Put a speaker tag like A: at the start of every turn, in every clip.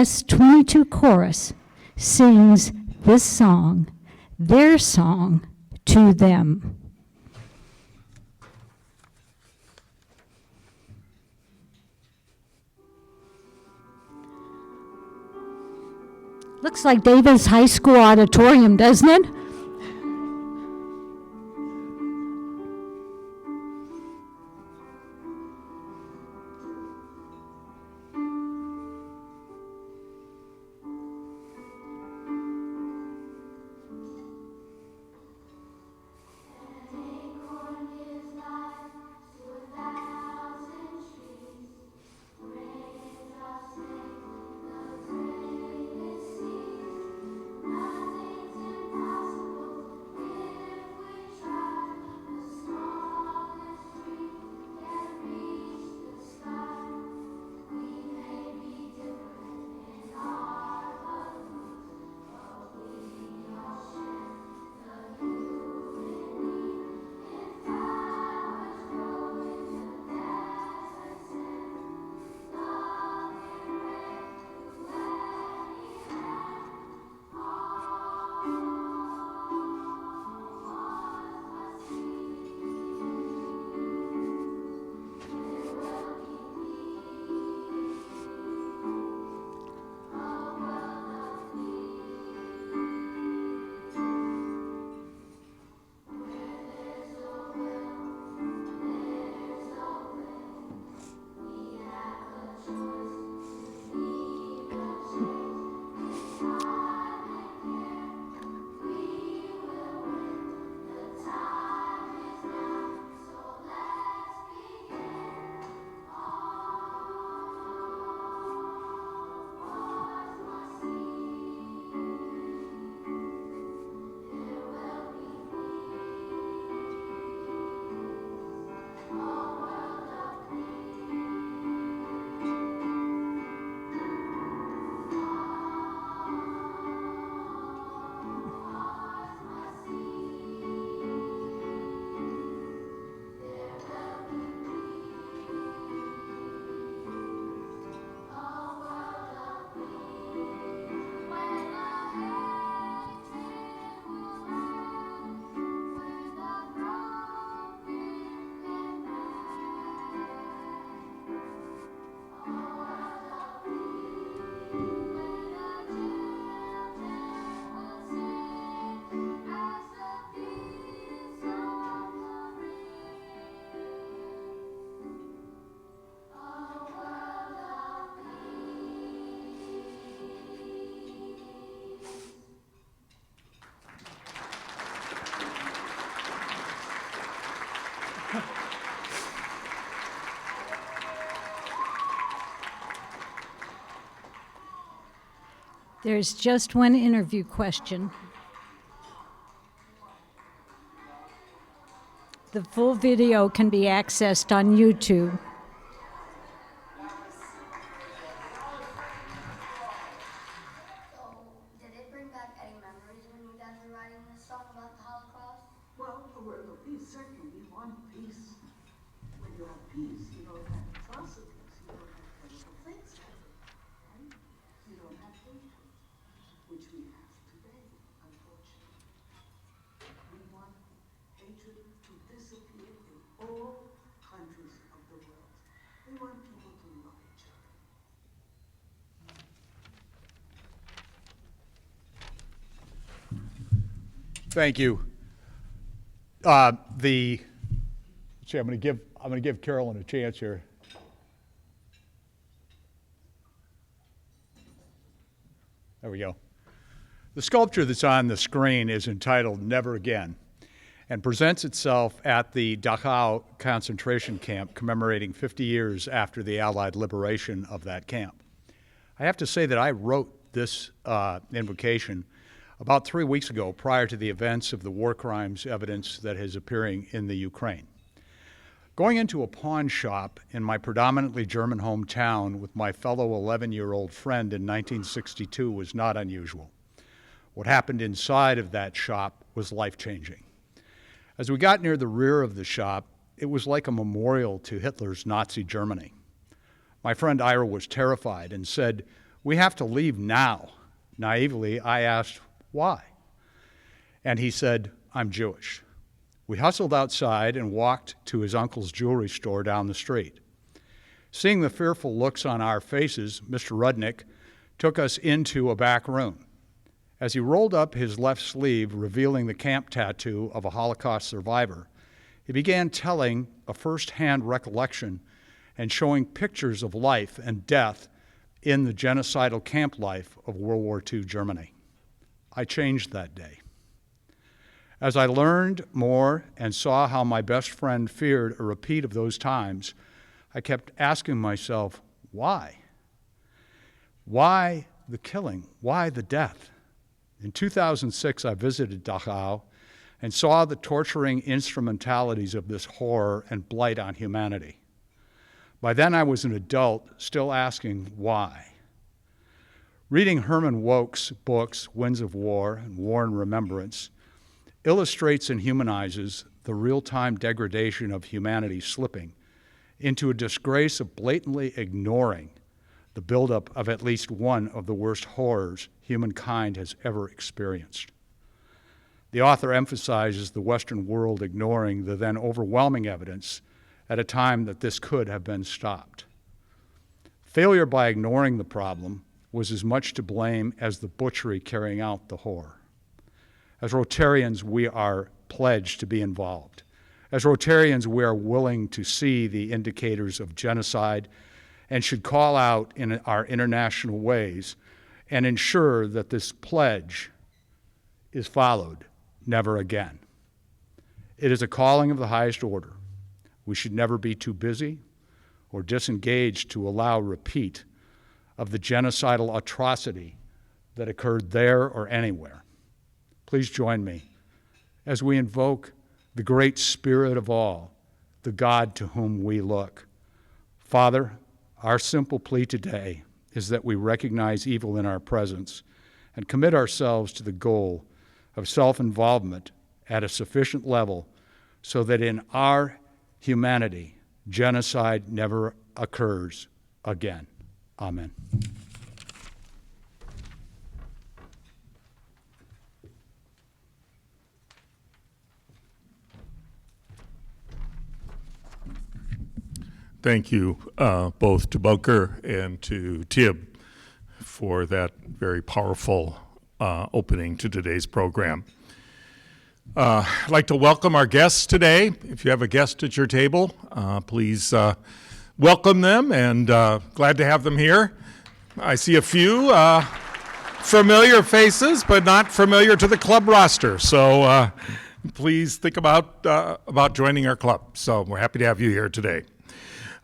A: CS-22 chorus sings this song, their song, to them. Looks like Davis High School auditorium, doesn't it? There's just one interview question. The full video can be accessed on YouTube.
B: Did it bring back any memories when you guys were writing this song about the Holocaust?
C: Well, we certainly want peace. When you have peace, you don't have atrocities, you don't have terrible things happen, right? You don't have hatred, which we have today, unfortunately. We want hatred to disappear in all countries of the world. We want people to love each other.
D: Thank you. I'm going to give Carolyn a chance here. There we go. The sculpture that's on the screen is entitled Never Again and presents itself at the Dachau concentration camp commemorating 50 years after the Allied liberation of that camp. I have to say that I wrote this invocation about 3 weeks ago prior to the events of the war crimes evidence that is appearing in the Ukraine. Going into a pawn shop in my predominantly German hometown with my fellow 11-year-old friend in 1962 was not unusual. What happened inside of that shop was life-changing. As we got near the rear of the shop, it was like a memorial to Hitler's Nazi Germany. My friend Ira was terrified and said, "We have to leave now." Naively, I asked, "Why?" And he said, "I'm Jewish." We hustled outside and walked to his uncle's jewelry store down the street. Seeing the fearful looks on our faces, Mr. Rudnick took us into a back room. As he rolled up his left sleeve, revealing the camp tattoo of a Holocaust survivor, he began telling a first-hand recollection and showing pictures of life and death in the genocidal camp life of World War II Germany. I changed that day. As I learned more and saw how my best friend feared a repeat of those times, I kept asking myself, why? Why the killing? Why the death? In 2006, I visited Dachau and saw the torturing instrumentalities of this horror and blight on humanity. By then, I was an adult, still asking why. Reading Herman Wouk's books, Winds of War and War and Remembrance, illustrates and humanizes the real-time degradation of humanity slipping into a disgrace of blatantly ignoring the buildup of at least one of the worst horrors humankind has ever experienced. The author emphasizes the Western world ignoring the then overwhelming evidence at a time that this could have been stopped. Failure by ignoring the problem was as much to blame as the butchery carrying out the horror. As Rotarians, we are pledged to be involved. As Rotarians, we are willing to see the indicators of genocide and should call out in our international ways and ensure that this pledge is followed. Never again. It is a calling of the highest order. We should never be too busy or disengaged to allow repeat of the genocidal atrocity that occurred there or anywhere. Please join me as we invoke the great Spirit of all, the God to whom we look. Father, our simple plea today is that we recognize evil in our presence and commit ourselves to the goal of self-involvement at a sufficient level so that in our humanity, genocide never occurs again. Amen.
E: Thank you both to Bunker and to Tib for that very powerful opening to today's program. I'd like to welcome our guests today. If you have a guest at your table, please welcome them, and glad to have them here. I see a few familiar faces, but not familiar to the club roster. So please think about joining our club. So we're happy to have you here today.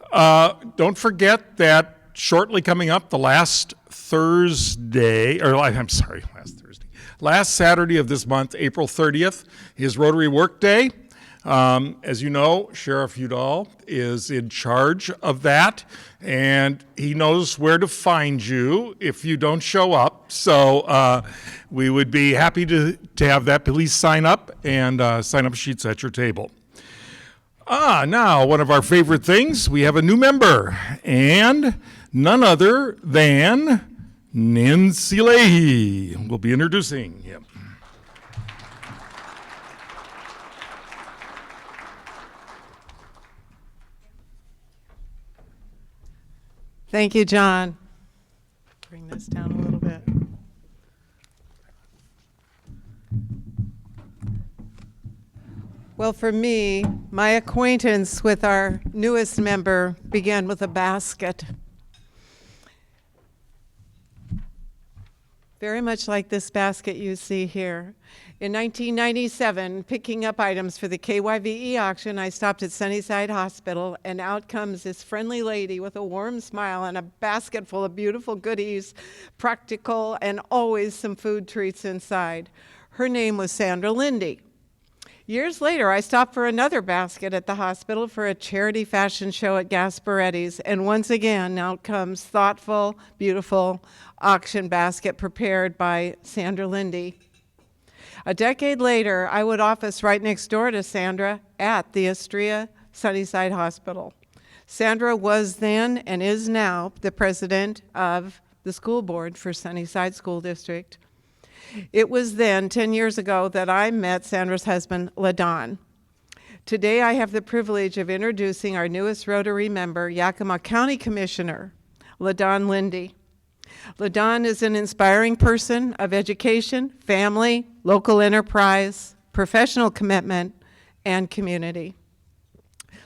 E: Don't forget that shortly coming up, the last Saturday of this month, April 30th, is Rotary Work Day. As you know, Sheriff Udall is in charge of that, and he knows where to find you if you don't show up. So we would be happy to have that. Please sign up, and sign up sheets at your table. Now, one of our favorite things, we have a new member, and none other than Nancy Leahy. We'll be introducing him.
F: Thank you, John. Bring this down a little bit. Well, for me, my acquaintance with our newest member began with a basket. Very much like this basket you see here. In 1997, picking up items for the KYVE auction, I stopped at Sunnyside Hospital, and out comes this friendly lady with a warm smile and a basket full of beautiful goodies, practical, and always some food treats inside. Her name was Sandra Lindy. Years later, I stopped for another basket at the hospital for a charity fashion show at Gasparetti's, and once again, out comes thoughtful, beautiful auction basket prepared by Sandra Lindy. A decade later, I would office right next door to Sandra at the Astrea Sunnyside Hospital. Sandra was then and is now the president of the school board for Sunnyside School District. It was then, 10 years ago, that I met Sandra's husband, LaDon. Today, I have the privilege of introducing our newest Rotary member, Yakima County Commissioner, LaDon Lindy. LaDon is an inspiring person of education, family, local enterprise, professional commitment, and community.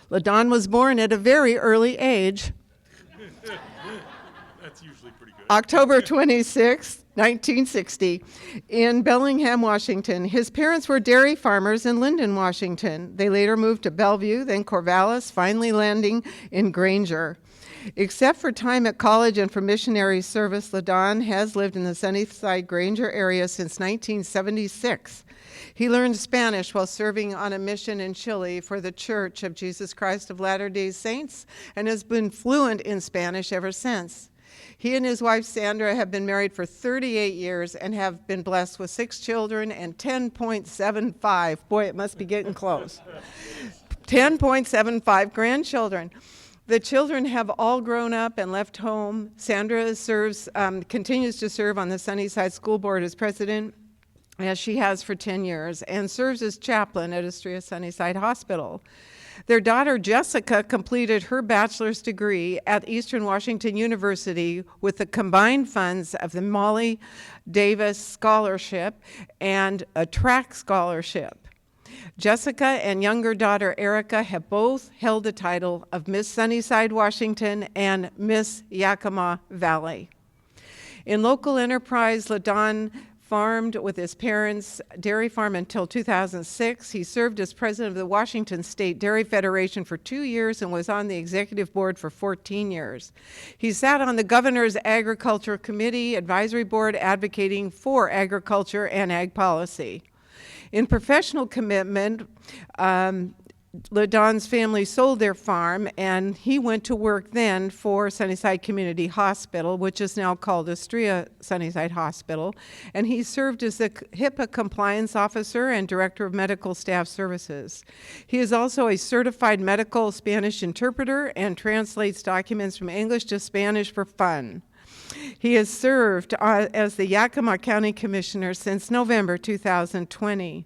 F: LaDon was born at a very early age.
E: That's usually pretty good.
F: October 26, 1960, in Bellingham, Washington. His parents were dairy farmers in Linden, Washington. They later moved to Bellevue, then Corvallis, finally landing in Granger. Except for time at college and for missionary service, LaDon has lived in the Sunnyside Granger area since 1976. He learned Spanish while serving on a mission in Chile for the Church of Jesus Christ of Latter-day Saints and has been fluent in Spanish ever since. He and his wife Sandra have been married for 38 years and have been blessed with 6 children and 10.75. Boy, it must be getting close. 10.75 grandchildren. The children have all grown up and left home. Sandra continues to serve on the Sunnyside School Board as president, as she has for 10 years, and serves as chaplain at Astoria Sunnyside Hospital. Their daughter Jessica completed her bachelor's degree at Eastern Washington University with the combined funds of the Molly Davis Scholarship and a track scholarship. Jessica and younger daughter Erica have both held the title of Miss Sunnyside, Washington and Miss Yakima Valley. In local enterprise, LaDon farmed with his parents' dairy farm until 2006. He served as president of the Washington State Dairy Federation for 2 years and was on the executive board for 14 years. He sat on the governor's agriculture committee advisory board advocating for agriculture and ag policy. In professional commitment, LaDon's family sold their farm, and he went to work then for Sunnyside Community Hospital, which is now called Astoria Sunnyside Hospital, and he served as the HIPAA compliance officer and director of medical staff services. He is also a certified medical Spanish interpreter and translates documents from English to Spanish for fun. He has served as the Yakima County Commissioner since November 2020.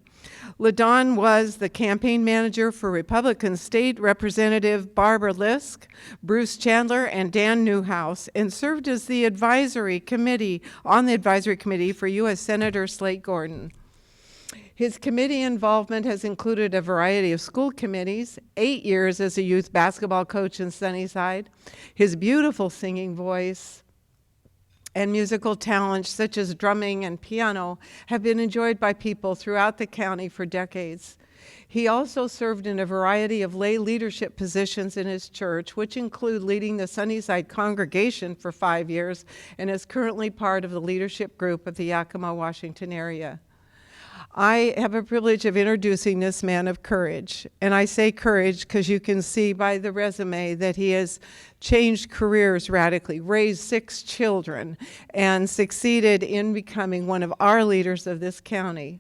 F: LaDon was the campaign manager for Republican State Representative Barbara Lisk, Bruce Chandler, and Dan Newhouse, and served as the advisory committee for U.S. Senator Slate Gordon. His committee involvement has included a variety of school committees, 8 years as a youth basketball coach in Sunnyside. His beautiful singing voice and musical talents such as drumming and piano have been enjoyed by people throughout the county for decades. He also served in a variety of lay leadership positions in his church, which include leading the Sunnyside congregation for 5 years and is currently part of the leadership group of the Yakima, Washington area. I have a privilege of introducing this man of courage, and I say courage because you can see by the resume that he has changed careers radically, raised 6 children, and succeeded in becoming one of our leaders of this county.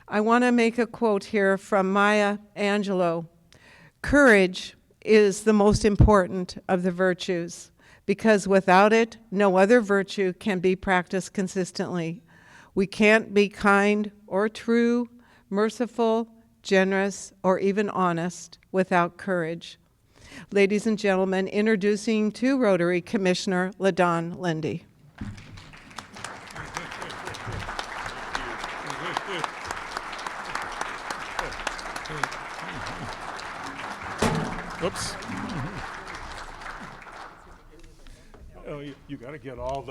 F: I want to make a quote here from Maya Angelou. Courage is the most important of the virtues, because without it, no other virtue can be practiced consistently. We can't be kind or true, merciful, generous, or even honest without courage. Ladies and gentlemen, introducing to Rotary Commissioner LaDon Lindy.
E: Oops. Oh, you got to get all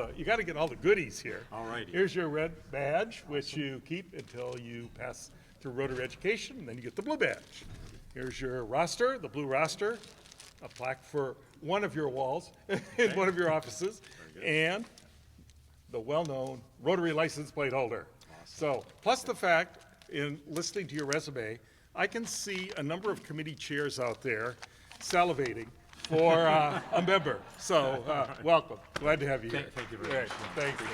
E: the goodies here.
G: All righty.
E: Here's your red badge, which you keep until you pass through Rotary Education, and then you get the blue badge. Here's your roster, the blue roster, a plaque for one of your walls in one of your offices, and the well-known Rotary license plate holder. So, plus the fact, in listening to your resume, I can see a number of committee chairs out there salivating for a member. So, welcome. Glad to have you here.
G: Thank you very much.
E: Thank you.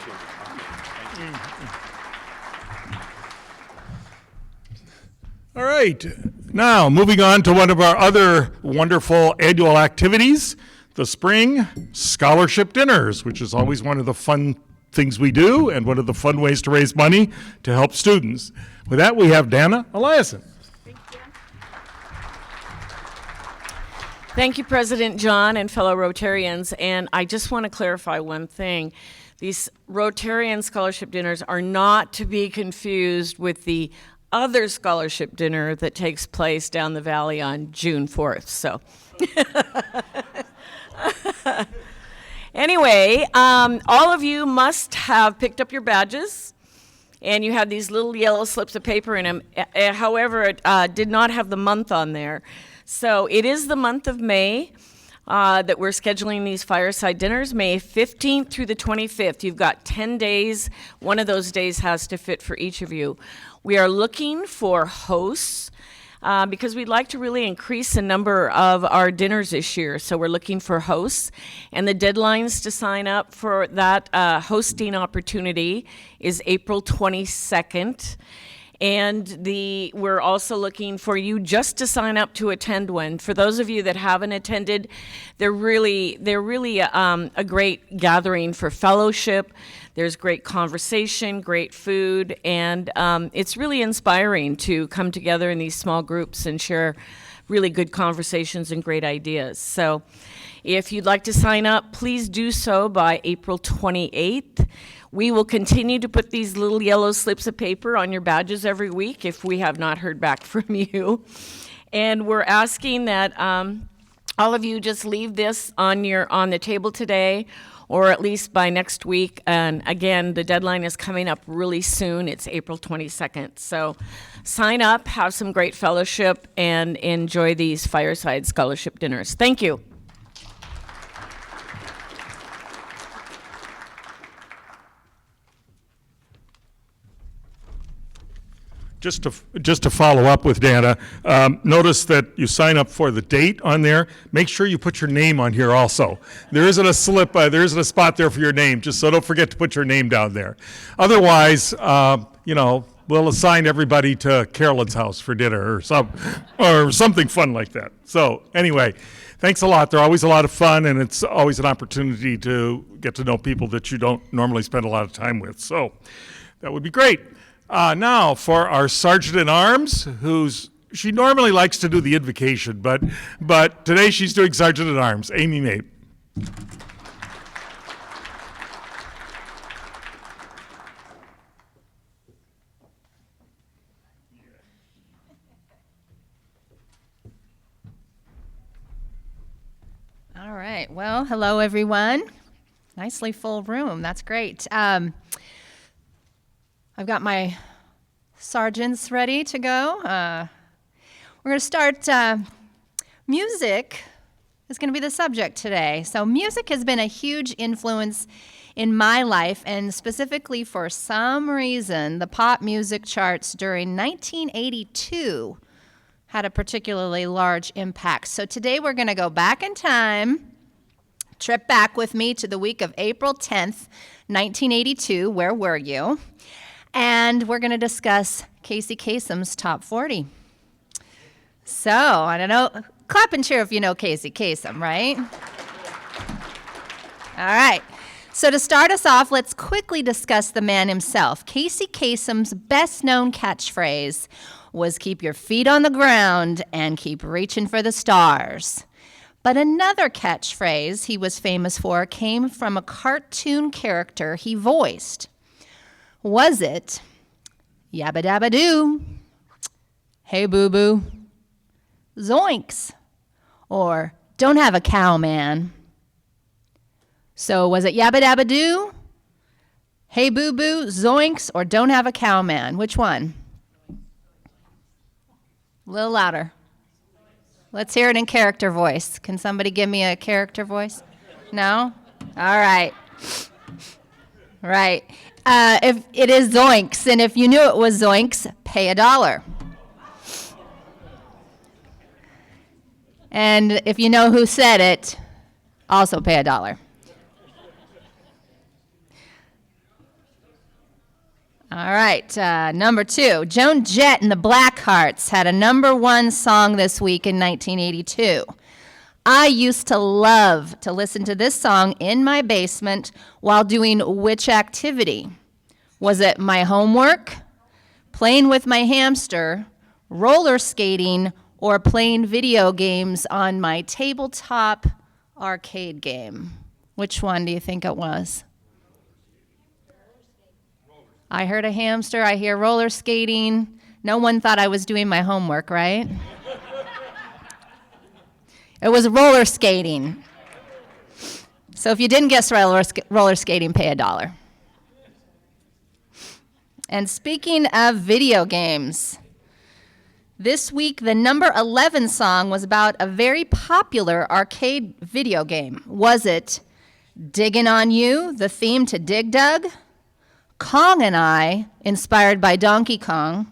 E: All right. Now, moving on to one of our other wonderful annual activities, the spring scholarship dinners, which is always one of the fun things we do and one of the fun ways to raise money to help students. With that, we have Dana Eliason.
G: Thank you, President John and fellow Rotarians. And I just want to clarify one thing. These Rotarian scholarship dinners are not to be confused with the other scholarship dinner that takes place down the valley on June 4th. So anyway, all of you must have picked up your badges, and you have these little yellow slips of paper in them. However, it did not have the month on there. So it is the month of May that we're scheduling these fireside dinners, May 15th through the 25th. You've got 10 days. One of those days has to fit for each of you. We are looking for hosts because we'd like to really increase the number of our dinners this year. So we're looking for hosts. And the deadlines to sign up for that hosting opportunity is April 22nd. And we're also looking for you just to sign up to attend one. For those of you that haven't attended, they're really a great gathering for fellowship. There's great conversation, great food, and it's really inspiring to come together in these small groups and share really good conversations and great ideas. So if you'd like to sign up, please do so by April 28th. We will continue to put these little yellow slips of paper on your badges every week if we have not heard back from you. And we're asking that all of you just leave this on the table today, or at least by next week. And again, the deadline is coming up really soon. It's April 22nd. So sign up, have some great fellowship, and enjoy these fireside scholarship dinners. Thank you.
E: Just to follow up with Dana, notice that you sign up for the date on there. Make sure you put your name on here also. There isn't a slip, there isn't a spot there for your name, just so don't forget to put your name down there. Otherwise, we'll assign everybody to Carolyn's house for dinner or something fun like that. So anyway, thanks a lot. They're always a lot of fun, and it's always an opportunity to get to know people that you don't normally spend a lot of time with. So that would be great. Now for our Sergeant at Arms, she normally likes to do the invocation, but today she's doing Sergeant at Arms, Amy Mabe.
H: All right. Well, hello everyone. Nicely full room. That's great. I've got my sergeants ready to go. We're going to start. Music is going to be the subject today. So music has been a huge influence in my life, and specifically for some reason, the pop music charts during 1982 had a particularly large impact. So today we're going to go back in time, trip back with me to the week of April 10th, 1982. Where were you? And we're going to discuss Casey Kasem's Top 40. So, I don't know, clap and cheer if you know Casey Kasem, right? All right. So to start us off, let's quickly discuss the man himself. Casey Kasem's best-known catchphrase was keep your feet on the ground and keep reaching for the stars. But another catchphrase he was famous for came from a cartoon character he voiced. Was it yabba dabba doo, hey boo boo, zoinks, or don't have a cow, man? So was it yabba dabba doo, hey boo boo, zoinks, or don't have a cow, man? Which one? A little louder. Let's hear it in character voice. Can somebody give me a character voice? No? All right. Right. If it is zoinks, and if you knew it was zoinks, pay $1. And if you know who said it, also pay $1. All right, number 2. Joan Jett and the Blackhearts had a #1 song this week in 1982. I used to love to listen to this song in my basement while doing which activity? Was it my homework, playing with my hamster, roller skating, or playing video games on my tabletop arcade game? Which one do you think it was? I heard a hamster, I hear roller skating. No one thought I was doing my homework, right? It was roller skating. So if you didn't guess roller skating, pay $1. And speaking of video games, this week the number 11 song was about a very popular arcade video game. Was it Diggin' on You, the theme to Dig Dug? Kong and I, inspired by Donkey Kong?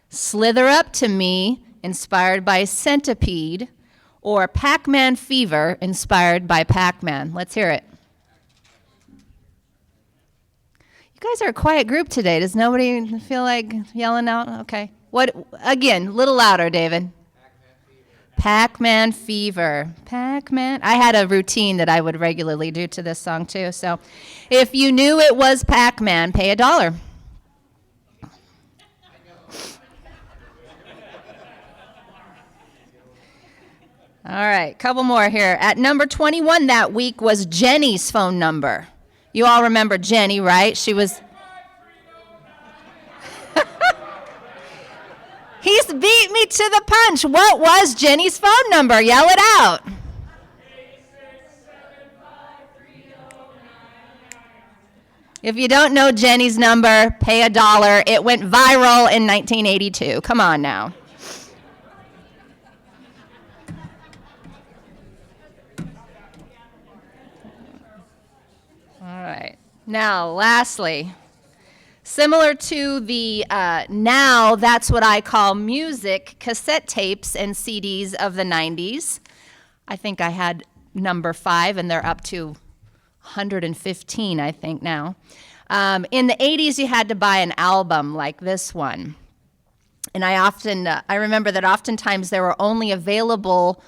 H: Slither Up to Me, inspired by Centipede? Or Pac-Man Fever, inspired by Pac-Man? Let's hear it. You guys are a quiet group today. Does nobody feel like yelling out? Okay. What? Again, a little louder, David. Pac-Man Fever. Pac-Man. I had a routine that I would regularly do to this song, too. So if you knew it was Pac-Man, pay $1. All right, couple more here. At number 21 that week was Jenny's phone number. You all remember Jenny, right? She was... He's beat me to the punch. What was Jenny's phone number? Yell it out. If you don't know Jenny's number, pay $1. It went viral in 1982. Come on now. All right. Now, lastly, similar to the now, that's what I call music, cassette tapes and CDs of the 90s. I think I had number 5, and they're up to 115, I think, now. In the 80s, you had to buy an album like this one. And I remember that oftentimes they were only available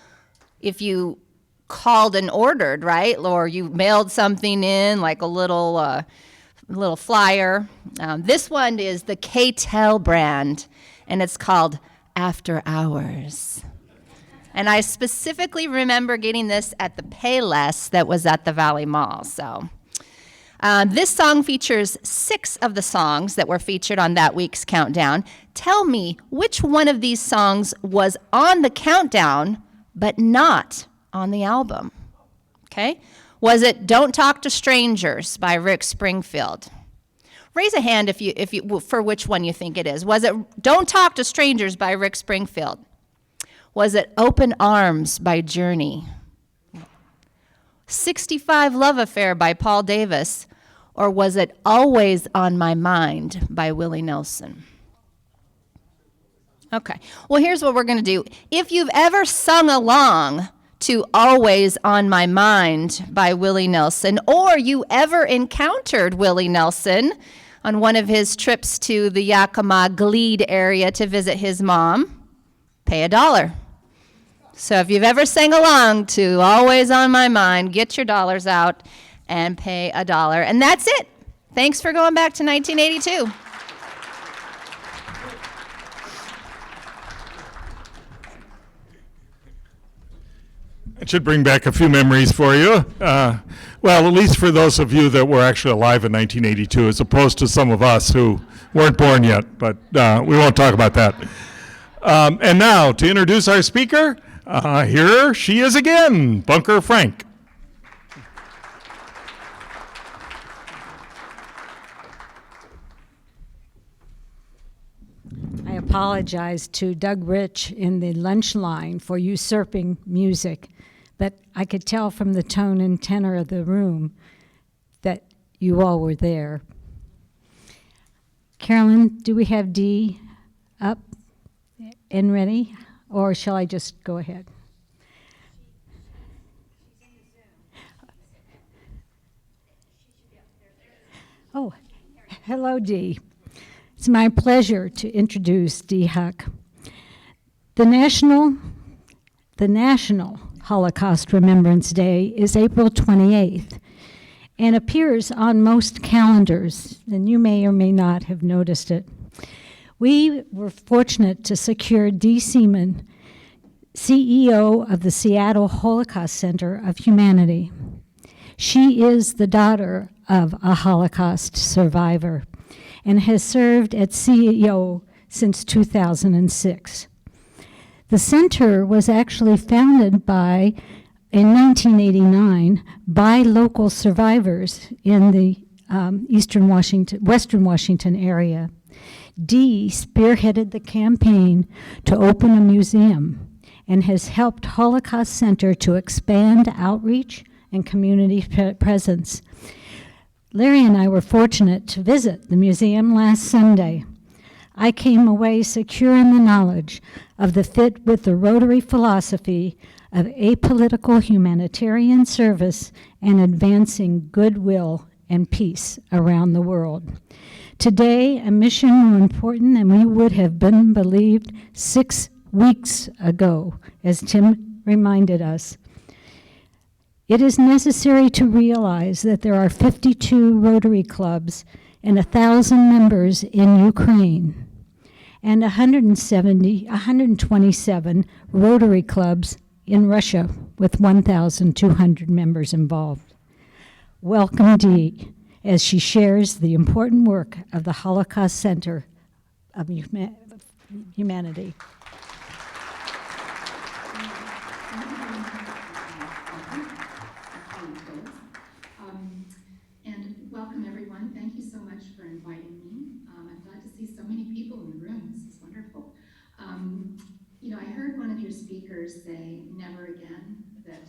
H: if you called and ordered, right? Or you mailed something in, like a little flyer. This one is the K-Tel brand, and it's called After Hours. And I specifically remember getting this at the Payless that was at the Valley Mall. So this song features 6 of the songs that were featured on that week's countdown. Tell me which one of these songs was on the countdown but not on the album. Okay? Was it Don't Talk to Strangers by Rick Springfield? Raise a hand if you for which one you think it is. Was it Don't Talk to Strangers by Rick Springfield? Was it Open Arms by Journey? 65 Love Affair by Paul Davis? Or was it Always on My Mind by Willie Nelson? Okay, well, here's what we're going to do. If you've ever sung along to Always on My Mind by Willie Nelson, or you ever encountered Willie Nelson on one of his trips to the Yakima Glebe area to visit his mom, pay $1. So if you've ever sang along to Always on My Mind, get your dollars out and pay $1. And that's it. Thanks for going back to 1982.
E: It should bring back a few memories for you. Well, at least for those of you that were actually alive in 1982, as opposed to some of us who weren't born yet, but we won't talk about that. And now, to introduce our speaker, here she is again, Bunker Frank.
A: I apologize to Doug Rich in the lunch line for usurping music, but I could tell from the tone and tenor of the room that you all were there. Carolyn, do we have Dee up and ready, or shall I just go ahead? Oh, hello, Dee. It's my pleasure to introduce Dee Huck. The National Holocaust Remembrance Day is April 28th and appears on most calendars, and you may or may not have noticed it. We were fortunate to secure Dee Seaman, CEO of the Seattle Holocaust Center of Humanity. She is the daughter of a Holocaust survivor and has served as CEO since 2006. The center was actually founded in 1989 by local survivors in the Western Washington area. Dee spearheaded the campaign to open a museum and has helped Holocaust Center to expand outreach and community presence. Larry and I were fortunate to visit the museum last Sunday. I came away secure in the knowledge of the fit with the Rotary philosophy of apolitical humanitarian service and advancing goodwill and peace around the world. Today, a mission more important than we would have been believed 6 weeks ago, as Tim reminded us. It is necessary to realize that there are 52 Rotary clubs and 1,000 members in Ukraine, and 127 Rotary clubs in Russia with 1,200 members involved. Welcome Dee, as she shares the important work of the Holocaust Center of Humanity.
I: And welcome everyone. Thank you so much for inviting me. I'm glad to see so many people in the room. This is wonderful. I heard one of your speakers say never again, that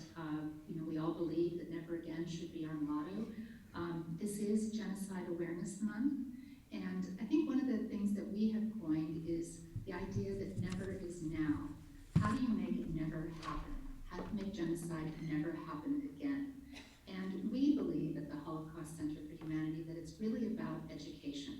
I: we all believe that never again should be our motto. This is Genocide Awareness Month. And I think one of the things that we have coined is the idea that never is now. How do you make it never happen? How to make genocide never happen again? And we believe at the Holocaust Center for Humanity that it's really about education.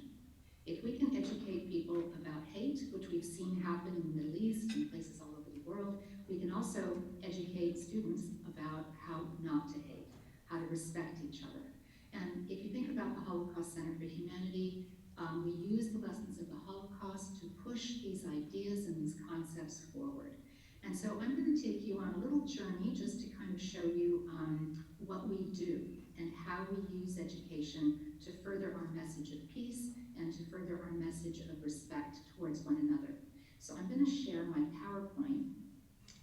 I: If we can educate people about hate, which we've seen happen in the Middle East and places all over the world, we can also educate students about how not to hate, how to respect each other. And if you think about the Holocaust Center for Humanity, we use the lessons of the Holocaust to push these ideas and these concepts forward. And so I'm going to take you on a little journey just to kind of show you what we do and how we use education to further our message of peace and to further our message of respect towards one another. So I'm going to share my PowerPoint,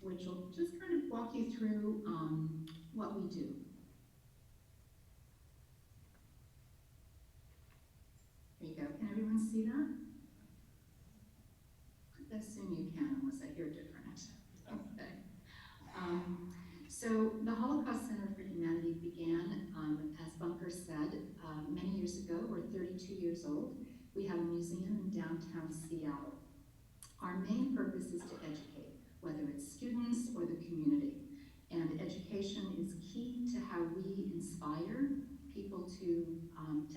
I: which will just kind of walk you through what we do. There you go. Can everyone see that? I assume you can, unless I hear different. Okay. So the Holocaust Center for Humanity began, as Bunker said, many years ago. We're 32 years old. We have a museum in downtown Seattle. Our main purpose is to educate, whether it's students or the community. And education is key to how we inspire people to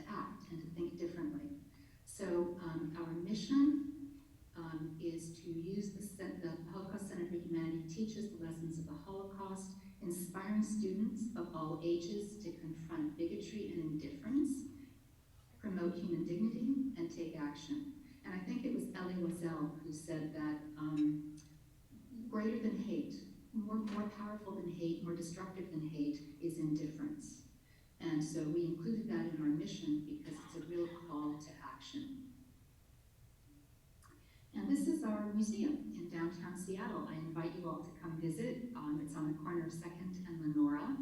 I: act and to think differently. So our mission is to use the Holocaust Center for Humanity teaches the lessons of the Holocaust, inspiring students of all ages to confront bigotry and indifference, promote human dignity, and take action. And I think it was Elie Wiesel who said that greater than hate, more powerful than hate, more destructive than hate is indifference. And so we included that in our mission because it's a real call to action. And this is our museum in downtown Seattle. I invite you all to come visit. It's on the corner of 2nd and Lenora.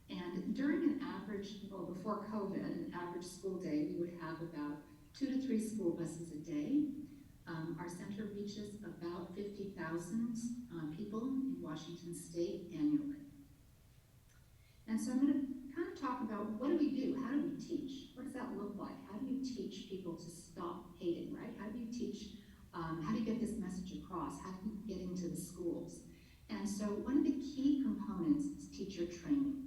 I: And during an average, before COVID, an average school day, we would have about 2 to 3 school buses a day. Our center reaches about 50,000 people in Washington State annually. And so I'm going to kind of talk about what do we do? How do we teach? What does that look like? How do you teach people to stop hating, right? How do you teach, how do you get this message across? How do you get into the schools? And so one of the key components is teacher training.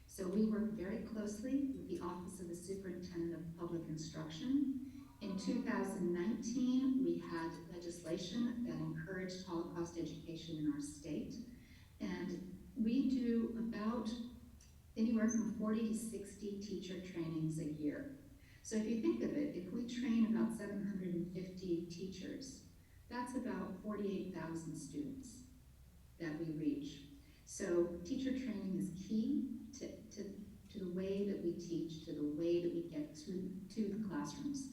I: So we work very closely with the Office of the Superintendent of Public Instruction. In 2019, we had legislation that encouraged Holocaust education in our state. And We do about anywhere from 40 to 60 teacher trainings a year. So if you think of it, if we train about 750 teachers, that's about 48,000 students that we reach. So teacher training is key to the way that we teach, to the way that we get to the classrooms.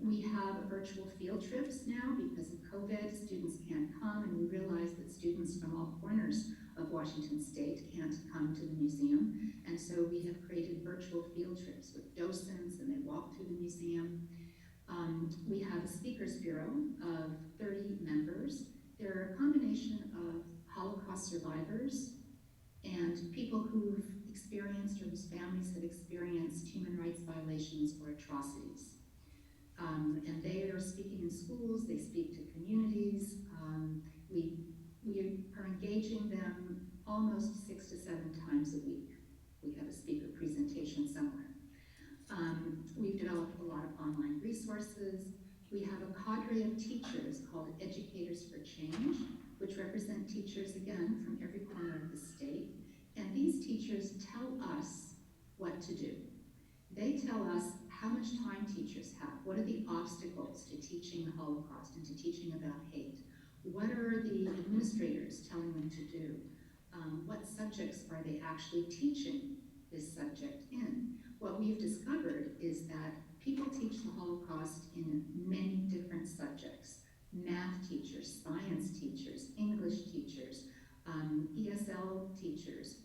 I: We have virtual field trips now because of COVID. Students can't come, and we realize that students from all corners of Washington State can't come to the museum. And so we have created virtual field trips with docents, and they walk through the museum. We have a speakers bureau of 30 members. They're a combination of Holocaust survivors and people who've experienced or whose families have experienced human rights violations or atrocities. And they are speaking in schools, they speak to communities. We are engaging them almost 6 to 7 times a week. We have a speaker presentation somewhere. We've developed a lot of online resources. We have a cadre of teachers called Educators for Change, which represent teachers, again, from every corner of the state. And these teachers tell us what to do. They tell us how much time teachers have. What are the obstacles to teaching the Holocaust and to teaching about hate? What are the administrators telling them to do? What subjects are they actually teaching this subject in? What we've discovered is that people teach the Holocaust in many different subjects. Math teachers, science teachers, English teachers, ESL teachers,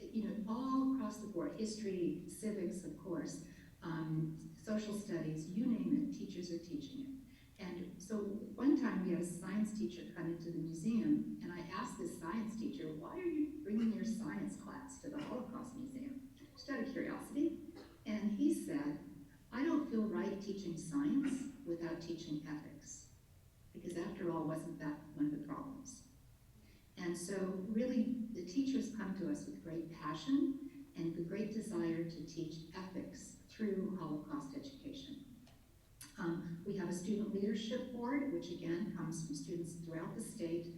I: all across the board, history, civics, of course, social studies, you name it, teachers are teaching it. And so one time we had a science teacher come into the museum, and I asked this science teacher, why are you bringing your science class to the Holocaust Museum? Just out of curiosity. And he said, I don't feel right teaching science without teaching ethics. Because after all, wasn't that one of the problems? And so really, the teachers come to us with great passion and the great desire to teach ethics through Holocaust education. We have a student leadership board, which again comes from students throughout the state.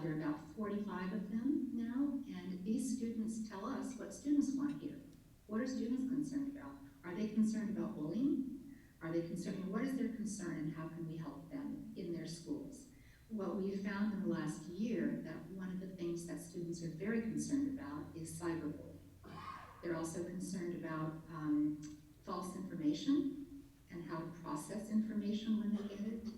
I: There are about 45 of them now, and these students tell us what students want here. What are students concerned about? Are they concerned about bullying? Are they concerned, what is their concern and how can we help them in their schools? What we have found in the last year that one of the things that students are very concerned about is cyberbullying. They're also concerned about false information and how to process information when they get it.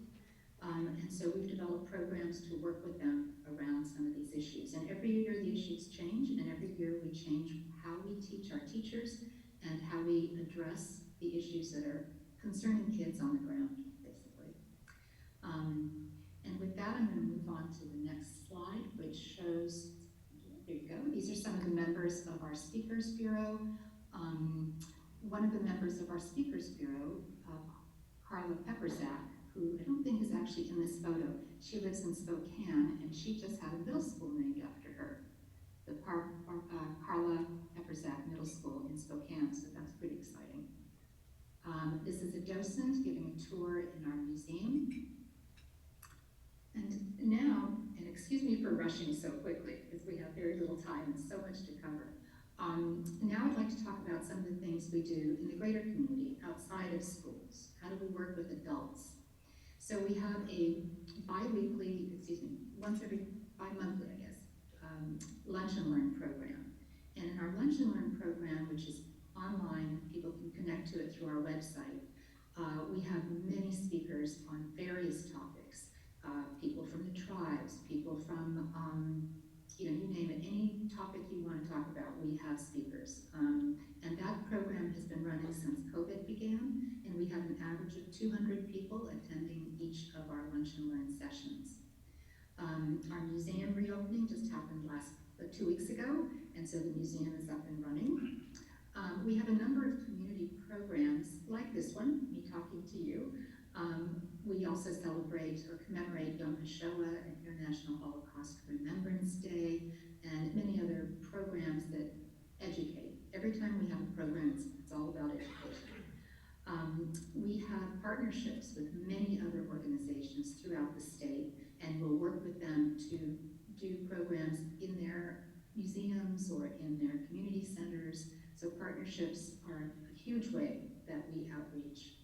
I: And so we've developed programs to work with them around some of these issues. And every year the issues change, and every year we change how we teach our teachers and how we address the issues that are concerning kids on the ground, basically. And with that, I'm going to move on to the next slide, which shows, there you go, these are some of the members of our Speakers Bureau. One of the members of our Speakers Bureau, Carla Pepperzak, who I don't think is actually in this photo, she lives in Spokane, and she just had a middle school named after her, the Carla Pepperzak Middle School in Spokane, so that's pretty exciting. This is a docent giving a tour in our museum. And now, and excuse me for rushing so quickly, because we have very little time and so much to cover. Now I'd like to talk about some of the things we do in the greater community, outside of schools. How do we work with adults? So we have a bi-monthly, I guess, lunch and learn program. And in our lunch and learn program, which is online, people can connect to it through our website, we have many speakers on various topics. People from the tribes, people from, you name it, any topic you want to talk about, we have speakers. And that program has been running since COVID began, and we have an average of 200 people attending each of our lunch and learn sessions. Our museum reopening just happened 2 weeks ago, and so the museum is up and running. We have a number of community programs like this one, me talking to you. We also celebrate or commemorate Yom HaShoah and International Holocaust Remembrance Day, and many other programs that educate. Every time we have a program, it's all about education. We have partnerships with many other organizations throughout the state, and we'll work with them to do programs in their museums or in their community centers. So partnerships are a huge way that we outreach.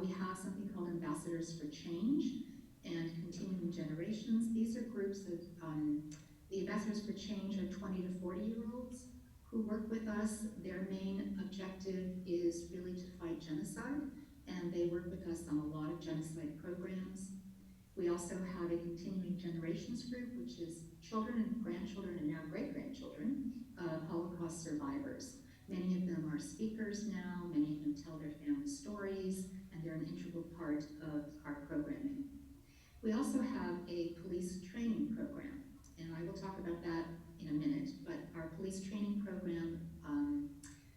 I: We have something called Ambassadors for Change and Continuing Generations. These are groups of, the Ambassadors for Change are 20 to 40-year-olds who work with us. Their main objective is really to fight genocide, and they work with us on a lot of genocide programs. We also have a Continuing Generations group, which is children and grandchildren and now great-grandchildren of Holocaust survivors. Many of them are speakers now, many of them tell their family stories, and they're an integral part of our programming. We also have a police training program, and I will talk about that in a minute, but our police training program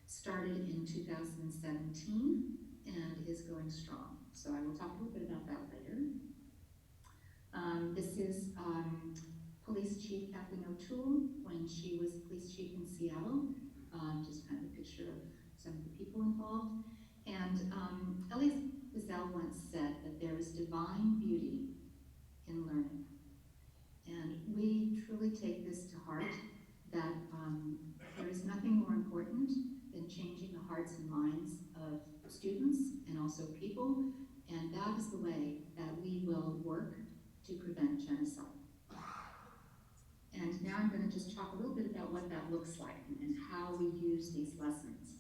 I: started in 2017 and is going strong. So I will talk a little bit about that later. This is Police Chief Kathleen O'Toole when she was police chief in Seattle. Just kind of a picture of some of the people involved. And Elie Wiesel once said that there is divine beauty in learning. And we truly take this to heart, that there is nothing more important than changing the hearts and minds of students and also people. And that is the way that we will work to prevent genocide. And now I'm going to just talk a little bit about what that looks like and how we use these lessons.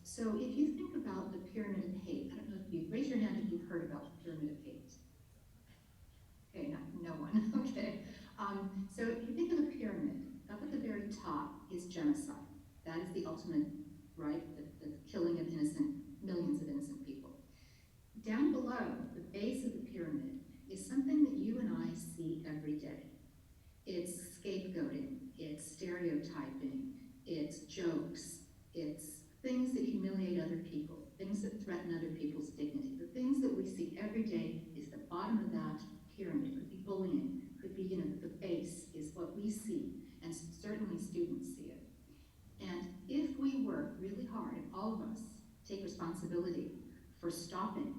I: So if you think about the pyramid of hate, I don't know if you, raise your hand if you've heard about the pyramid of hate. Okay, no one, okay. So if you think of the pyramid, up at the very top is genocide. That is the ultimate, right, the killing of millions of innocent people. Down below, the base of the pyramid is something that you and I see every day. It's scapegoating, it's stereotyping, it's jokes, it's things that humiliate other people, things that threaten other people's dignity. The things that we see every day is the bottom of that pyramid. Could be bullying, could be, the base is what we see, and certainly students see it. And if we work really hard, if all of us take responsibility for stopping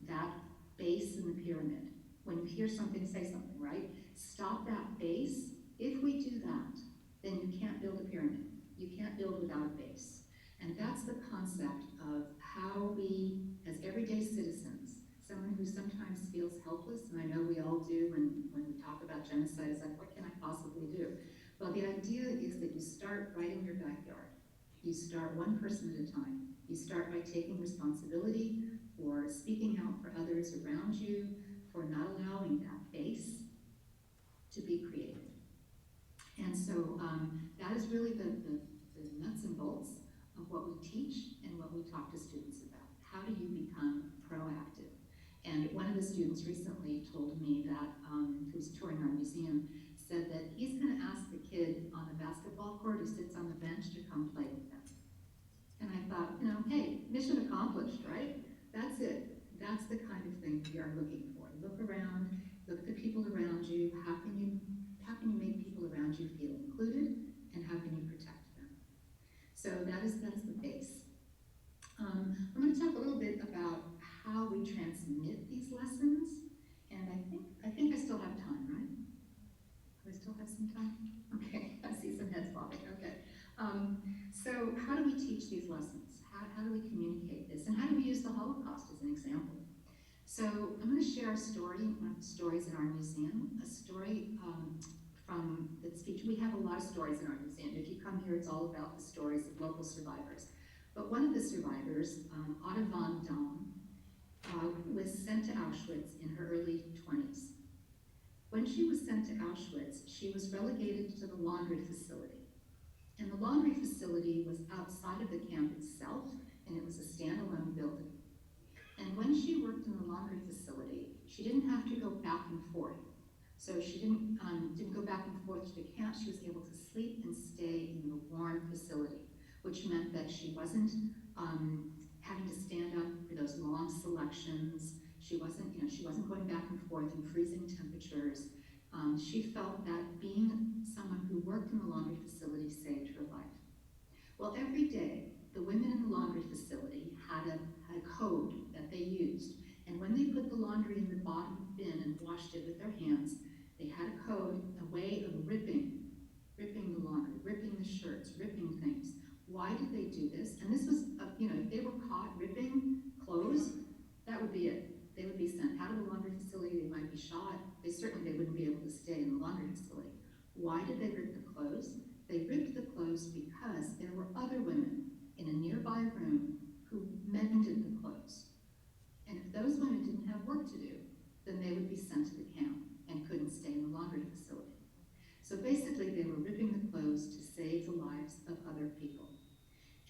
I: that base in the pyramid, when you hear something, say something, right? Stop that base. If we do that, then you can't build a pyramid. You can't build without a base. And that's the concept of how we, as everyday citizens, someone who sometimes feels helpless, and I know we all do when we talk about genocide, it's like, what can I possibly do? Well, the idea is that you start right in your backyard. You start one person at a time. You start by taking responsibility for speaking out for others around you, for not allowing that base to be created. And so that is really the nuts and bolts of what we teach and what we talk to students about. How do you become proactive? And one of the students recently told me that, who's touring our museum, said that he's going to ask the kid on the basketball court who sits on the bench to come play with them. And I thought, hey, mission accomplished, right? That's it. That's the kind of thing we are looking for. Look around, look at the people around you. How can you make people around you feel included, and how can you protect them? So that's the base. I'm going to talk a little bit about how we transmit these lessons, and I think I still have time, right? Do I still have some time? Okay, I see some heads bobbing. Okay. So how do we teach these lessons? How do we communicate this? And how do we use the Holocaust as an example? So I'm going to share a story, one of the stories in our museum, a story from that's featured. We have a lot of stories in our museum. If you come here, it's all about the stories of local survivors. But one of the survivors, Otto von Dahm, was sent to Auschwitz in her early 20s. When she was sent to Auschwitz, she was relegated to the laundry facility. And the laundry facility was outside of the camp itself, and it was a standalone building. And when she worked in the laundry facility, she didn't have to go back and forth. So she didn't go back and forth to the camp. She was able to sleep and stay in the warm facility, which meant that she wasn't having to stand up for those long selections. She wasn't going back and forth in freezing temperatures. She felt that being someone who worked in the laundry facility saved her life. Well, every day, the women in the laundry facility had a code that they used. And when they put the laundry in the bottom bin and washed it with their hands, They had a code, a way of ripping the laundry, ripping the shirts, ripping things. Why did they do this? And this was, if they were caught ripping clothes, that would be it. They would be sent out of the laundry facility, they might be shot. They wouldn't be able to stay in the laundry facility. Why did they rip the clothes? They ripped the clothes because there were other women in a nearby room who mended the clothes. And if those women didn't have work to do, then they would be sent to the camp and couldn't stay in the laundry facility. So basically, they were ripping the clothes to save the lives of other people.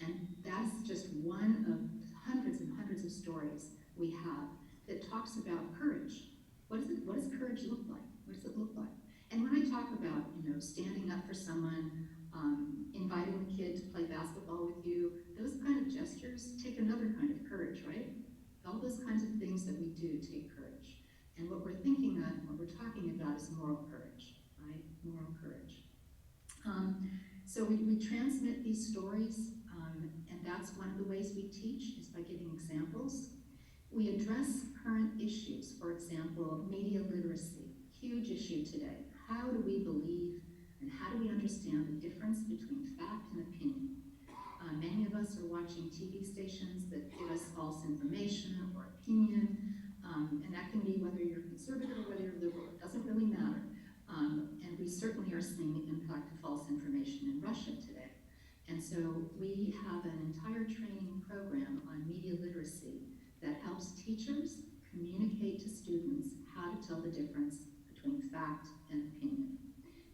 I: And that's just one of hundreds and hundreds of stories we have that talks about courage. What does courage look like? What does it look like? And when I talk about, standing up for someone, inviting the kid to play basketball with you, those kind of gestures take another kind of courage, right? All those kinds of things that we do take courage. And what we're thinking of, what we're talking about is moral courage, right? Moral courage. So we transmit these stories, and that's one of the ways we teach, is by giving examples. We address current issues, for example, media literacy, huge issue today. How do we believe and how do we understand the difference between fact and opinion? Many of us are watching TV stations that give us false information or opinion, and that can be whether you're conservative or whether you're liberal. It doesn't really matter. And we certainly are seeing the impact of false information in Russia today. And so we have an entire training program on media literacy that helps teachers communicate to students how to tell the difference between fact and opinion.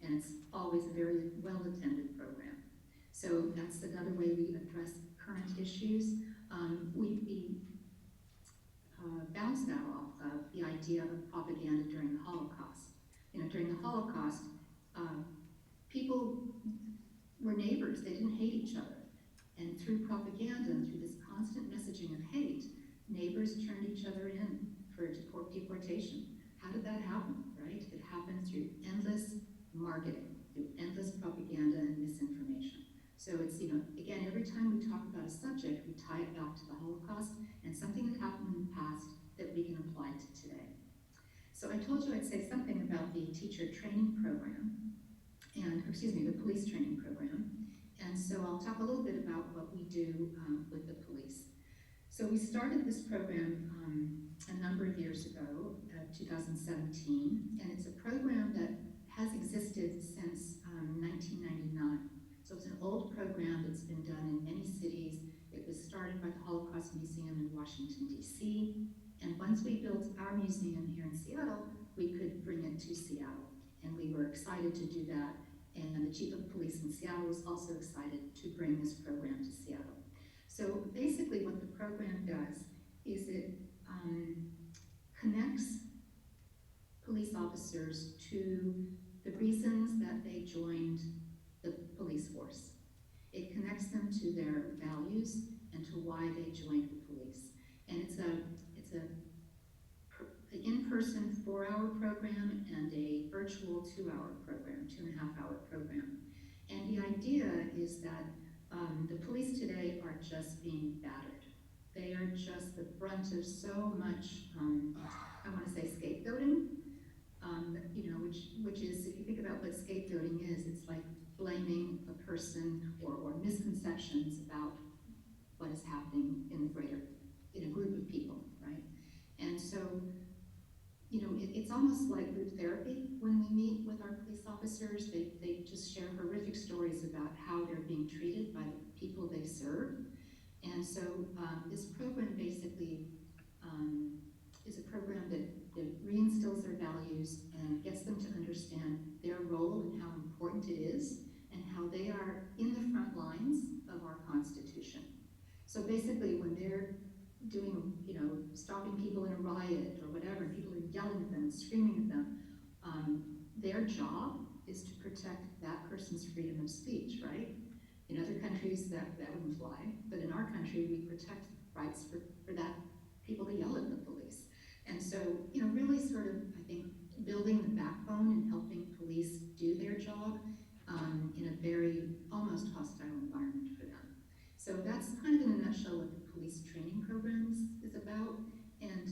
I: And it's always a very well-attended program. So that's another way we address current issues. We bounce that off of the idea of propaganda during the Holocaust. During the Holocaust, people were neighbors, they didn't hate each other. And through propaganda and through this constant messaging of hate, neighbors turned each other in for deportation. How did that happen, right? It happened through endless marketing, through endless propaganda and misinformation. So it's, again, every time we talk about a subject, we tie it back to the Holocaust and something that happened in the past that we can apply to today. So I told you I'd say something about the teacher training program, the police training program. And so I'll talk a little bit about what we do with the police. So we started this program a number of years ago, 2017, and it's a program that has existed since 1999. So it's an old program that's been done in many cities. It was started by the Holocaust Museum in Washington, D.C. And once we built our museum here in Seattle, we could bring it to Seattle. And we were excited to do that. And the chief of police in Seattle was also excited to bring this program to Seattle. So basically what the program does is it connects police officers to the reasons that they joined the police force. It connects them to their values and to why they joined the police. And it's an in-person 4-hour program and a virtual 2-hour program, 2.5-hour program. And the idea is that the police today are just being battered. They are just the brunt of so much, I want to say scapegoating, which is, if you think about what scapegoating is, it's like blaming a person or misconceptions about what is happening in a group of people, right? And so, it's almost like group therapy when we meet with our police officers. They just share horrific stories about how they're being treated by the people they serve. And so this program basically is a program that reinstills their values and gets them to understand their role and how important it is and how they are in the front lines of our Constitution. So basically when they're doing, stopping people in a riot or whatever, and people are yelling at them and screaming at them, their job is to protect that person's freedom of speech, right? In other countries that wouldn't fly, but in our country we protect rights for that people to yell at the police. And so, really sort of, I think, building the backbone and helping police do their job in a very almost hostile environment for them. So that's kind of in a nutshell what the police training program is about. And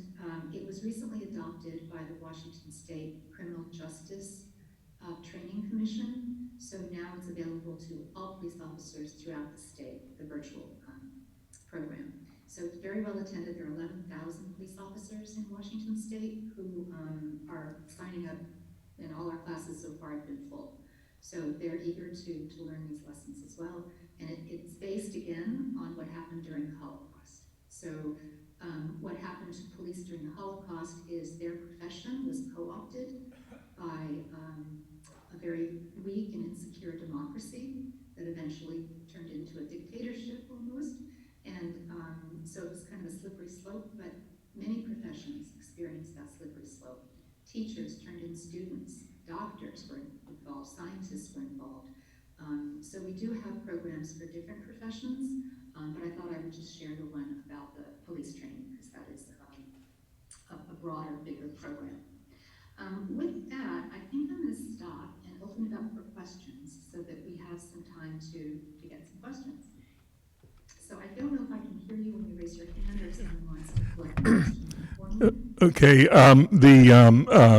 I: it was recently adopted adopted by the Washington State Criminal Justice Training Commission. So now it's available to all police officers throughout the state, the virtual program. So it's very well attended. There are 11,000 police officers in Washington State who are signing up, and all our classes so far have been full. So they're eager to learn these lessons as well. And it's based again on what happened during the Holocaust. So what happened to police during the Holocaust is their profession was co-opted by a very weak and insecure democracy that eventually turned into a dictatorship almost. And so it was kind of a slippery slope, but many professions experienced that slippery slope. Teachers turned in students, doctors were involved, scientists were involved. So we do have programs for different professions, but I thought I would just share the one about the police training because that is a broader, bigger program. With that, I think I'm going to stop and open it up for questions so that we have some time to get some questions. So I don't know if I can hear you when you raise your hand or if someone wants to collect a question for me.
E: Okay,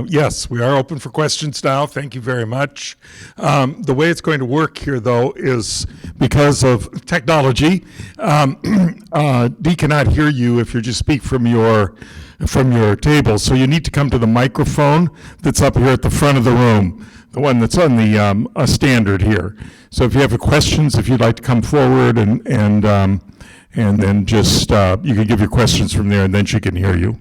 E: yes, we are open for questions now. Thank you very much. The way it's going to work here, though, is because of technology, Dee cannot hear you if you just speak from your table. So you need to come to the microphone that's up here at the front of the room, the one that's on the standard here. So if you have questions, if you'd like to come forward and then just you can give your questions from there, and then she can hear you.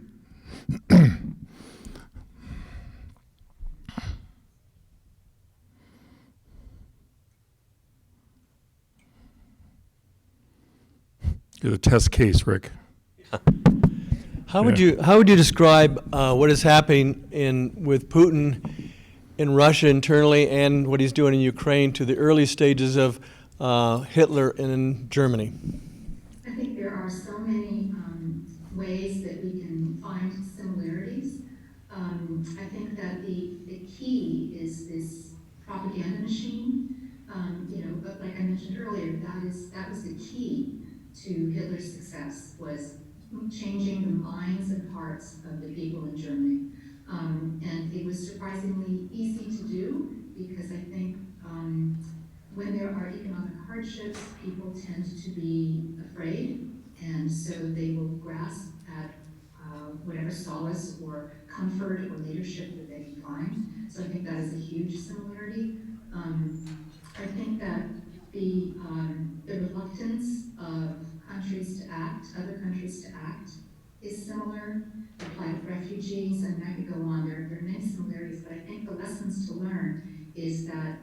E: You're the test case, Rick.
J: How would you describe what is happening with Putin in Russia internally and what he's doing in Ukraine to the early stages of Hitler in Germany?
I: I think there are so many ways that we can find similarities. I think that the key is this propaganda machine. But like I mentioned earlier, that was the key to Hitler's success, was changing the minds and hearts of the people in Germany. And it was surprisingly easy to do because I think when there are economic hardships, people tend to be afraid, and so they will grasp at whatever solace or comfort or leadership that they can find. So I think that is a huge similarity. I think that the reluctance of other countries to act, is similar. The plight of refugees, and I could go on. There are many similarities, but I think the lessons to learn is that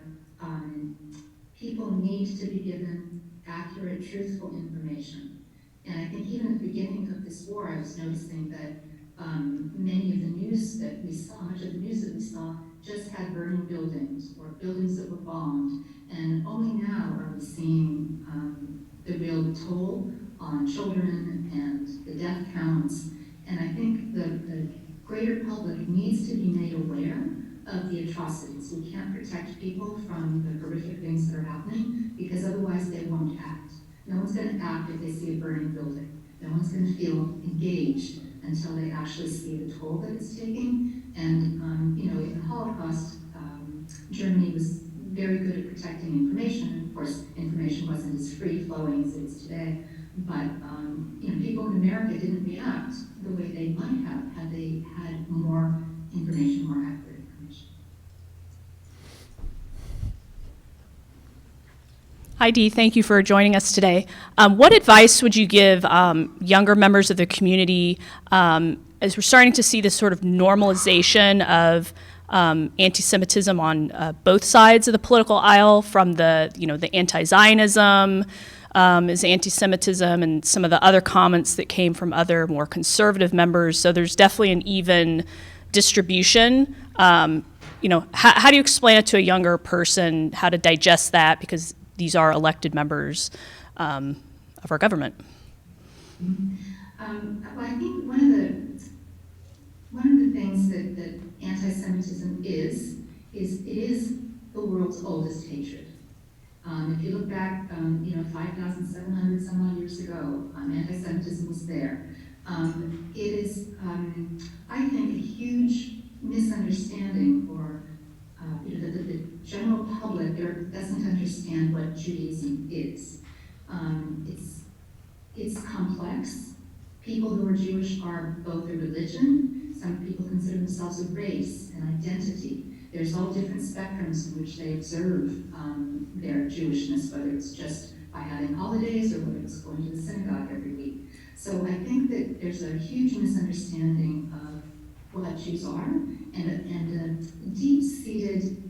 I: people need to be given accurate, truthful information. And I think even at the beginning of this war, I was noticing that many of the news that we saw, much of the news that we saw, just had burning buildings or buildings that were bombed. And only now are we seeing the real toll on children and the death counts. And I think the greater public needs to be made aware of the atrocities. We can't protect people from the horrific things that are happening because otherwise they won't act. No one's going to act if they see a burning building. No one's going to feel engaged until they actually see the toll that it's taking. And in the Holocaust, Germany was very good at protecting information. And of course, information wasn't as free-flowing as it is today. But people in America didn't react the way they might have had they had more information, more accurate information.
K: Hi, Dee. Thank you for joining us today. What advice would you give younger members of the community as we're starting to see this sort of normalization of anti-Semitism on both sides of the political aisle, from the anti-Zionism, is anti-Semitism, and some of the other comments that came from other more conservative members. So there's definitely an even distribution. How do you explain it to a younger person, how to digest that, because these are elected members of our government?
I: Well, I think one of the things that anti-Semitism is it is the world's oldest hatred. If you look back, 5,700 some odd years ago, anti-Semitism was there. It is I think, a huge misunderstanding, or the general public doesn't understand what Judaism is. It's complex. People who are Jewish are both a religion. Some people consider themselves a race, an identity. There's all different spectrums in which they observe their Jewishness, whether it's just by having holidays or whether it's going to the synagogue every week. So I think that there's a huge misunderstanding of what Jews are, and a deep-seated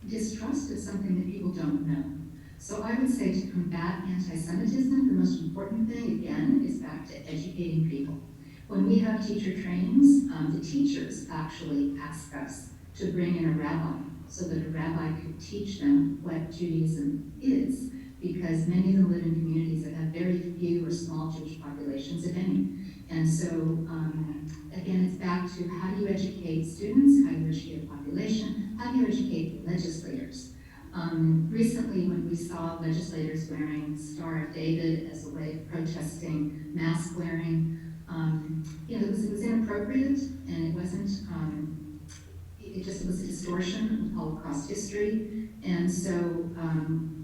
I: distrust of something that people don't know. So I would say, to combat anti-Semitism, the most important thing, again, is back to educating people. When we have teacher trainings, the teachers actually ask us to bring in a rabbi so that a rabbi could teach them what Judaism is, because many of them live in communities that have very few or small Jewish populations, if any. And so, again, it's back to, how do you educate students, how do you educate a population, how do you educate legislators? Recently, when we saw legislators wearing Star of David as a way of protesting mask wearing, it was inappropriate, and it wasn't, it was a distortion of Holocaust history. And so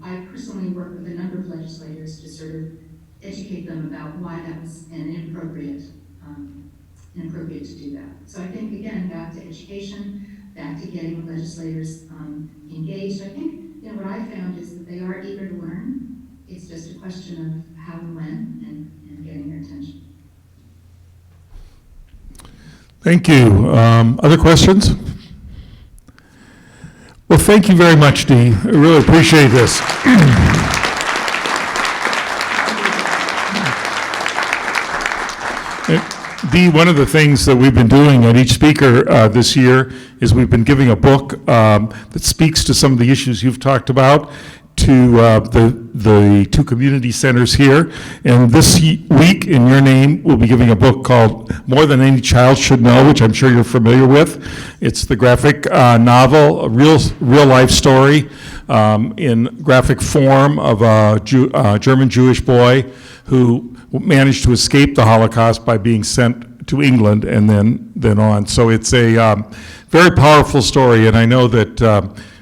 I: I personally worked with a number of legislators to sort of educate them about why that was inappropriate to do that. So I think, again, back to education, back to getting legislators engaged. I think, what I found is that they are eager to learn. It's just a question of how and when, and getting their attention.
E: Thank you. Other questions? Well, thank you very much, Dee. I really appreciate this. Dee, one of the things that we've been doing at each speaker this year is we've been giving a book that speaks to some of the issues you've talked about to the two community centers here. And this week, in your name, we'll be giving a book called More Than Any Child Should Know, which I'm sure you're familiar with. It's the graphic novel, a real life story in graphic form of a German Jewish boy who managed to escape the Holocaust by being sent to England and then on. So it's a very powerful story, and I know that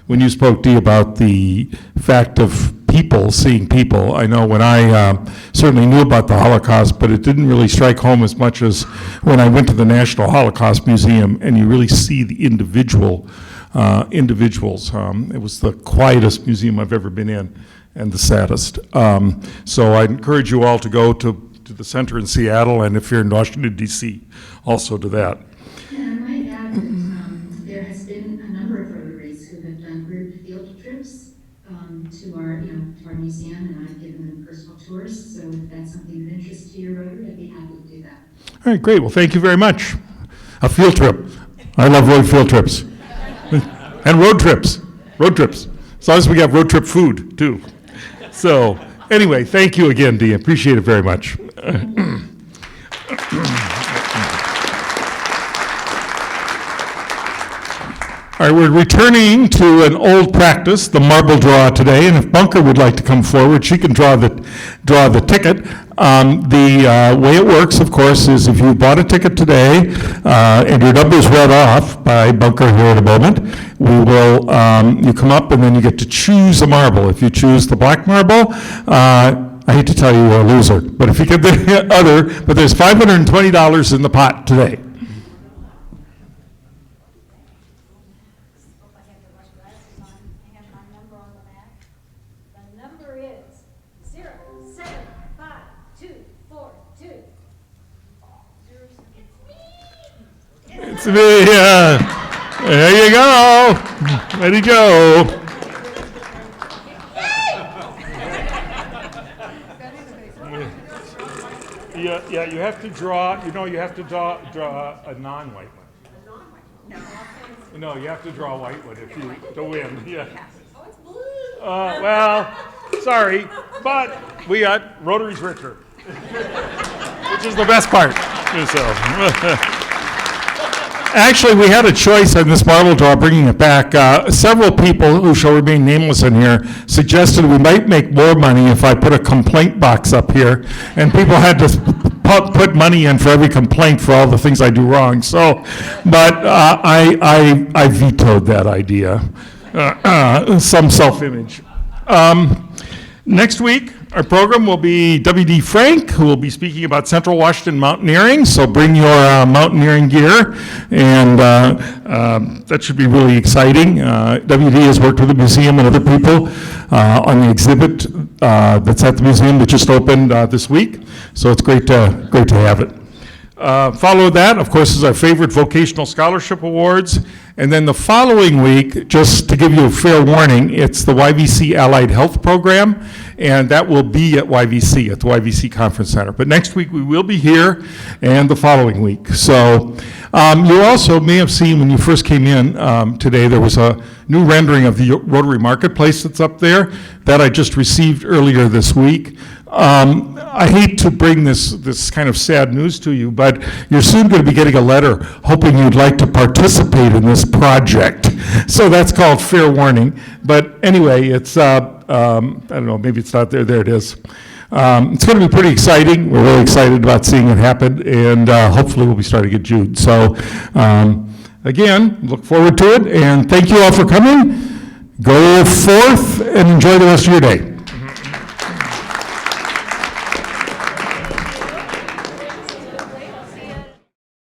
E: when you spoke, Dee, about the fact of people seeing people, I know when I certainly knew about the Holocaust, but it didn't really strike home as much as when I went to the National Holocaust Museum, and you really see the individuals. It was the quietest museum I've ever been in, and the saddest. So I encourage you all to go to the center in Seattle, and if you're in Washington, D.C., also to that.
I: Yeah, I might add that there has been a number of Rotaries who have done group field trips to our museum, and I've given them personal tours. So if that's something of interest to your Rotary, I'd be happy to do that.
E: All right, great. Well, thank you very much. A field trip. I love road field trips. And road trips. Road trips. As long as we have road trip food, too. So, anyway, thank you again, Dee. I appreciate it very much. All right, we're returning to an old practice, the marble draw today, and if Bunker would like to come forward, she can draw the ticket. The way it works, of course, is if you bought a ticket today and your number's read off by Bunker here in a moment, we will, you come up and then you get to choose a marble. If you choose the black marble, I hate to tell you you're a loser, but if you get the other, but there's $520 in the pot today. It's me, there you go. Ready to go. Yeah, you have to draw, you have to draw a non-white one. No, you have to draw a white one to win, yeah. Well, sorry, but we got Rotary's richer, which is the best part, so. Actually, we had a choice on this marble draw, bringing it back. Several people who shall remain nameless in here suggested we might make more money if I put a complaint box up here, and people had to put money in for every complaint for all the things I do wrong. So, but I vetoed that idea. Some self-image. Next week, our program will be W.D. Frank, who will be speaking about Central Washington mountaineering. So bring your mountaineering gear, and that should be really exciting. W.D. has worked with the museum and other people on the exhibit that's at the museum that just opened this week. So it's great to have it. Follow that, of course, is our favorite vocational scholarship awards. And then the following week, just to give you a fair warning, it's the YVC Allied Health Program, and that will be at YVC, at the YVC Conference Center. But next week we will be here, and the following week. So you also may have seen when you first came in today, there was a new rendering of the Rotary Marketplace that's up there that I just received earlier this week. I hate to bring this kind of sad news to you, but you're soon going to be getting a letter hoping you'd like to participate in this project. So that's called fair warning. But anyway, it's, I don't know, maybe it's not there. There it is. It's going to be pretty exciting. We're really excited about seeing it happen, and hopefully we'll be starting at June. So again, look forward to it, and thank you all for coming. Go forth and enjoy the rest of your day.